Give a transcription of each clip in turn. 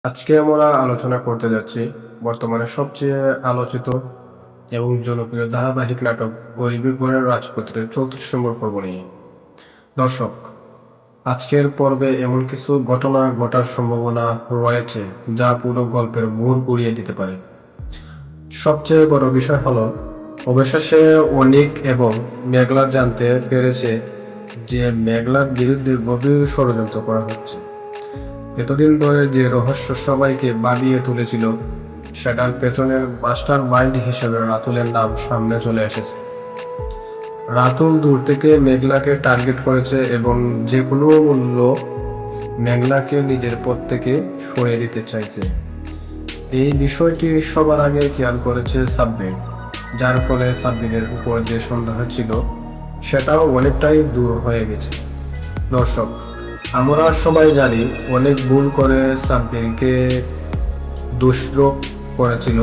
আজকে আমরা আলোচনা করতে যাচ্ছি বর্তমানে সবচেয়ে আলোচিত এবং জনপ্রিয় ধারাবাহিক নাটক গরিবের ঘরের রাজপুত্রের 34 নম্বর পর্ব নিয়ে। দর্শক, আজকের পর্বে এমন কিছু ঘটনা ঘটার সম্ভাবনা রয়েছে যা পুরো গল্পের মোড় ঘুরিয়ে দিতে পারে। সবচেয়ে বড় বিষয় হলো, অবশেষে অনিক এবং মেঘলা জানতে পেরেছে যে মেঘলার বিরুদ্ধে গভীর ষড়যন্ত্র করা হচ্ছে। এতদিন ধরে যে রহস্য সবাইকে বানিয়ে তুলেছিল, সেটার পেছনের মাস্টার মাইন্ড হিসেবে রাতুলের নাম সামনে চলে এসেছে। রাতুল দূর থেকে মেঘলাকে টার্গেট করেছে এবং যে কোনো মূল্য মেঘলাকে নিজের পথ থেকে সরিয়ে দিতে চাইছে। এই বিষয়টি সবার আগে খেয়াল করেছে সাব্বির, যার ফলে সাব্বিরের উপর যে সন্দেহ ছিল সেটাও অনেকটাই দূর হয়ে গেছে। দর্শক, আমরা সবাই জানি অনেক ভুল করে সাব্বিরকে দোষারোপ করেছিল,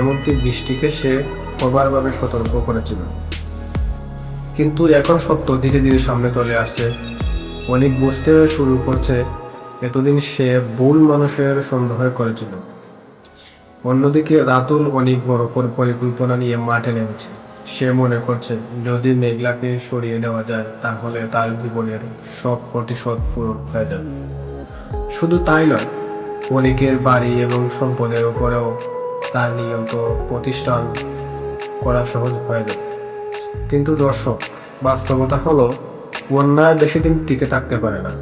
এমনকি বৃষ্টিকে সে প্রবলভাবে সতর্ক করেছিল। কিন্তু এখন সত্য ধীরে ধীরে সামনে চলে আসছে। অনেক বুঝতে শুরু করছে এতদিন সে ভুল মানুষের সন্দেহ করেছিল। অন্যদিকে রাতুল অনেক বড় পরিকল্পনা নিয়ে মাঠে নেমেছে। সে মনে করছে যদি মেঘলাকে সরিয়ে দেওয়া যায় তাহলে তার জীবনের সব প্রতিশোধ পূরণ হয়ে যাবে। শুধু তাই নয়, অনেকের বাড়ি এবং সম্পদের উপরেও তার নিয়মিত প্রতিষ্ঠান করা সহজ হয়ে যাবে। কিন্তু দর্শক, বাস্তবতা হলো অন্যায় বেশি দিন টিকে থাকতে পারে না,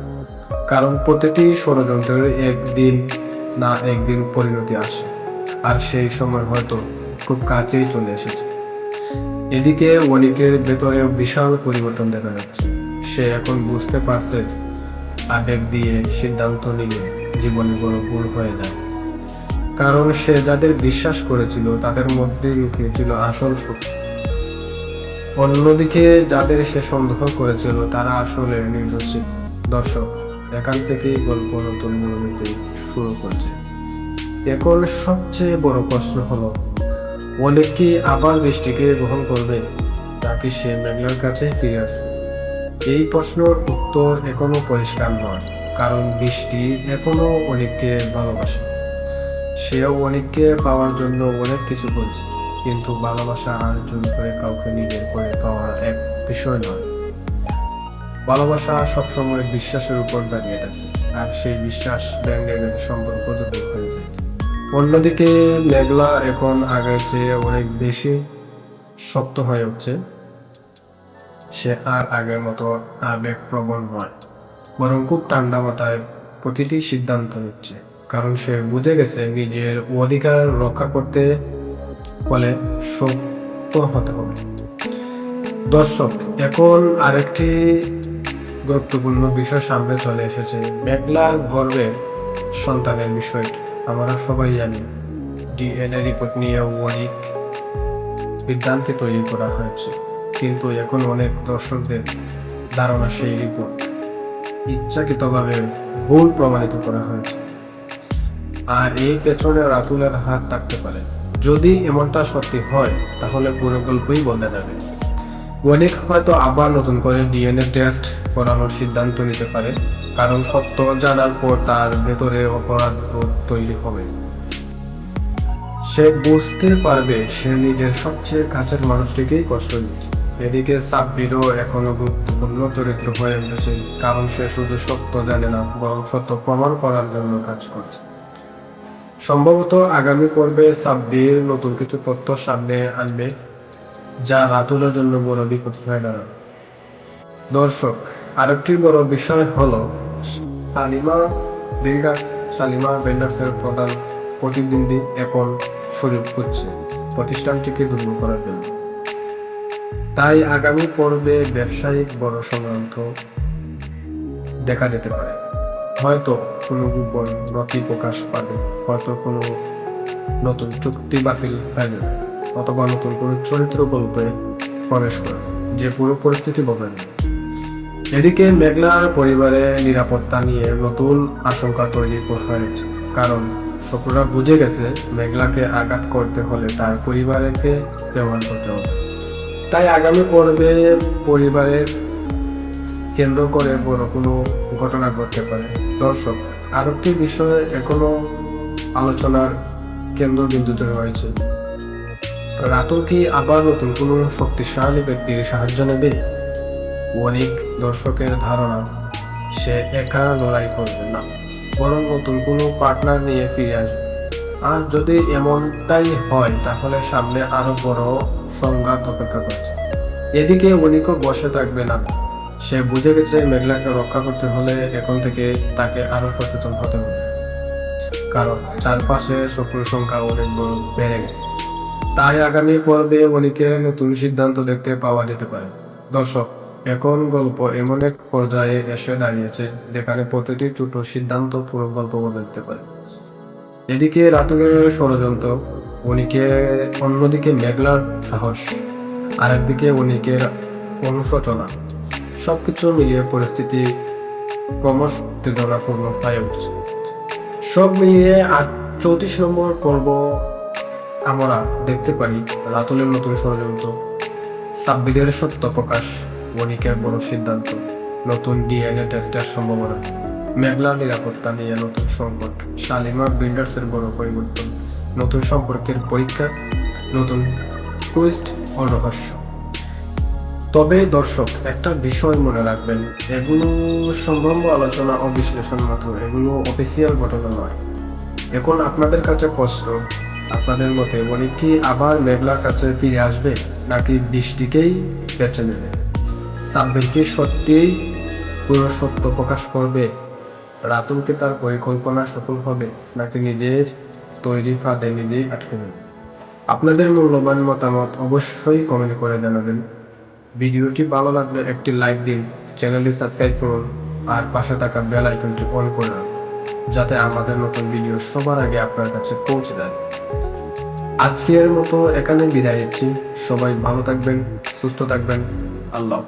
কারণ প্রতিটি ষড়যন্ত্রের একদিন না একদিন পরিণতি আসে, আর সেই সময় হয়তো খুব কাছেই চলে এসেছে। এদিকে অনেকের ভেতরেও বিশাল পরিবর্তন দেখা যাচ্ছে। সে এখন বুঝতে পারছে আবেগ দিয়ে সিদ্ধান্ত নিলে জীবনে বড় ভুল হয়ে যায়, কারণ সে যাদের বিশ্বাস করেছিল তাদের মধ্যে লুকিয়েছিল আসল শক্তি। অন্যদিকে যাদের সে সন্দেহ করেছিল তারা আসলে নির্দোষ ছিল। দর্শক, এখান থেকেই গল্প নতুন মোড় নিতে শুরু করছে। এখন সবচেয়ে বড় প্রশ্ন হলো, অনেক কি আবার বৃষ্টিকে গ্রহণ করবে, নাকি সে মেঘলার কাছে ফিরে আসবে? এই প্রশ্নের উত্তর এখনো পরিষ্কার নয়, কারণ বৃষ্টি এখনো অনেককে ভালোবাসে। সেও অনেককে পাওয়ার জন্য অনেক কিছু করেছে, কিন্তু ভালোবাসা আর জোর করে কাউকে নিজের করে পাওয়ার এক বিষয় নয়। ভালোবাসা সবসময় বিশ্বাসের উপর দাঁড়িয়ে থাকে, আর সেই বিশ্বাস ভেঙে গেলে সম্পর্ক দুর্বল হয়ে যায়। অন্যদিকে মেঘলা এখন আগের চেয়ে অনেক বেশি শক্ত হয়ে উঠছে। সে আর আগের মতো আবেগপ্রবণ নয়, বরং খুব ঠান্ডা মাথায় প্রতিটি সিদ্ধান্ত নিচ্ছে, কারণ সে বুঝে গেছে নিজের অধিকার রক্ষা করতে হলে শক্ত হতে হবে। দর্শক, এখন আরেকটি গুরুত্বপূর্ণ বিষয় সামনে চলে এসেছে, মেঘলার গর্ভের সন্তানের বিষয়টি। আমরা সবাই জানি ডিএনএ রিপোর্ট নিয়ে অনেক বিভ্রান্তি তৈরি করা হয়েছে, কিন্তু এখন অনেক দর্শকদের ধারণা সেই রিপোর্ট ইচ্ছাকৃতভাবে ভুল প্রমাণিত করা হয়েছে, আর এই পেছনে রাতুলের হাত থাকতে পারে। যদি এমনটা সত্যি হয় তাহলে পুরো গল্পই বদলে যাবে। অনেক হয়তো আবার নতুন করে ডিএনএ টেস্ট করানোর সিদ্ধান্ত নিতে পারে, কারণ সত্য জানার পর তার ভেতরে অপরাধ বোধ তৈরি হবে। সে বুঝতে পারবে সে নিজের সবচেয়ে কাছের মানুষটিকেই কষ্ট দিচ্ছে। এদিকে সাব্বিরও এখনো গুরুত্বপূর্ণ চরিত্র হয়ে উঠেছে, কারণ সে শুধু সত্য জানে না, বরং সত্য প্রমাণ করার জন্য কাজ করছে। সম্ভবত আগামী পর্বে সাব্বির নতুন কিছু তথ্য সামনে আনবে, যা রাতুলের জন্য বড় বিপদ হয়ে দাঁড়াবে। দর্শক, আরেকটি বড় বিষয় হলো শালিমা ভেন্ডার্সের প্রধান প্রতিদ্বন্দ্বী এখন সুযোগ খুঁজছে প্রতিষ্ঠানটিকে দুর্বল করার জন্য। তাই আগামী পর্বে ব্যবসায়িক বড় সংক্রান্ত দেখা যেতে পারে। হয়তো কোনো গোপন নথি প্রকাশ পাবে, হয়তো কোনো নতুন চুক্তি বাতিল হয়ে যাবে, অথবা নতুন কোনো চরিত্র গল্পে প্রবেশ করবে যে পুরো পরিস্থিতি বদলে নেবে। এদিকে মেঘলার পরিবারের নিরাপত্তা নিয়ে নতুন আশঙ্কা তৈরি হয়েছে, কারণ শত্রুরা বুঝে গেছে মেঘলাকে আঘাত করতে হলে তার পরিবারকে ব্যবহার করতে হবে। তাই আগামী পর্বে পরিবারের কেন্দ্র করে বড় কোনো ঘটনা ঘটতে পারে। দর্শক, আরেকটি বিষয় এখনো আলোচনার কেন্দ্রবিন্দুতে রয়েছে, রাতুল কি আবার নতুন কোনো শক্তিশালী ব্যক্তির সাহায্য নেবে? অনেক দর্শকের ধারণা সে একা লড়াই করবে না, বরং নতুন কোনো পার্টনার নিয়ে ফিরে আসবে। আর যদি এমনটাই হয় তাহলে সামনে আরো বড় সংঘাত অপেক্ষা করছে। এদিকে অনিকও বসে থাকবে না। সে বুঝে গেছে মেঘলাকে রক্ষা করতে হলে এখন থেকে তাকে আরো সচেতন হতে হবে, কারণ চারপাশে শত্রুর সংখ্যা অনেক বড় বেড়ে গেছে। তাই আগামী পর্বে অনিকের নতুন সিদ্ধান্ত দেখতে পাওয়া যেতে পারে। দর্শক, এখন গল্প এমন এক পর্যায়ে এসে দাঁড়িয়েছে যেখানে প্রতিটি ছোট সিদ্ধান্ত পুরো গল্প বদলাতে পারে। এদিকে রাতুলের ষড়যন্ত্র, অন্যদিকে মেঘলার সাহস, আর একদিকে অনিকের অনুশোচনা, সবকিছু মিলিয়ে পরিস্থিতি ক্রমশ উত্তেজনাপূর্ণ হয়ে উঠছে। সব মিলিয়ে 34 নম্বর পর্ব আমরা দেখতে পারি রাতুলের নতুন ষড়যন্ত্র, সাব্বিরের সত্য প্রকাশ, অনিকের বড় সিদ্ধান্ত, নতুন ডিএনএ টেস্টের সম্ভাবনা, মেঘলার নিরাপত্তা নিয়ে নতুন সংকট, শালিমা বিল্ডার্সের বড় পরিবর্তন, নতুন সম্পর্কের পরীক্ষা, নতুন টুইস্ট ও রহস্য। তবে দর্শক, একটা বিষয় মনে রাখবেন, এগুলো সম্ভাব্য আলোচনা ও বিশ্লেষণ মাত্র, এগুলো অফিসিয়াল ঘটনা নয়। এখন আপনাদের কাছে প্রশ্ন, আপনাদের মতে অনিক কি আবার মেঘলার কাছে ফিরে আসবে, নাকি বৃষ্টিকেই বেছে নেবে? সাব্বির কি সত্যিই পুরো সত্য প্রকাশ করবে? রাতুল কি তার পরিকল্পনা সফল হবে, নাকি নিজের তৈরি ফাঁদে নিজেই আটকে নেবে? আপনাদের মূল্যবান মতামত অবশ্যই কমেন্ট করে জানাবেন। ভিডিওটি ভালো লাগলে একটি লাইক দিন, চ্যানেলটি সাবস্ক্রাইব করুন, আর পাশে থাকা বেল আইকনটি অন করে রাখুন, যাতে আমাদের নতুন ভিডিও সবার আগে আপনার কাছে পৌঁছে যায়। আজকের মতো এখানে বিদায় নিচ্ছি। সবাই ভালো থাকবেন, সুস্থ থাকবেন। আল্লাহ।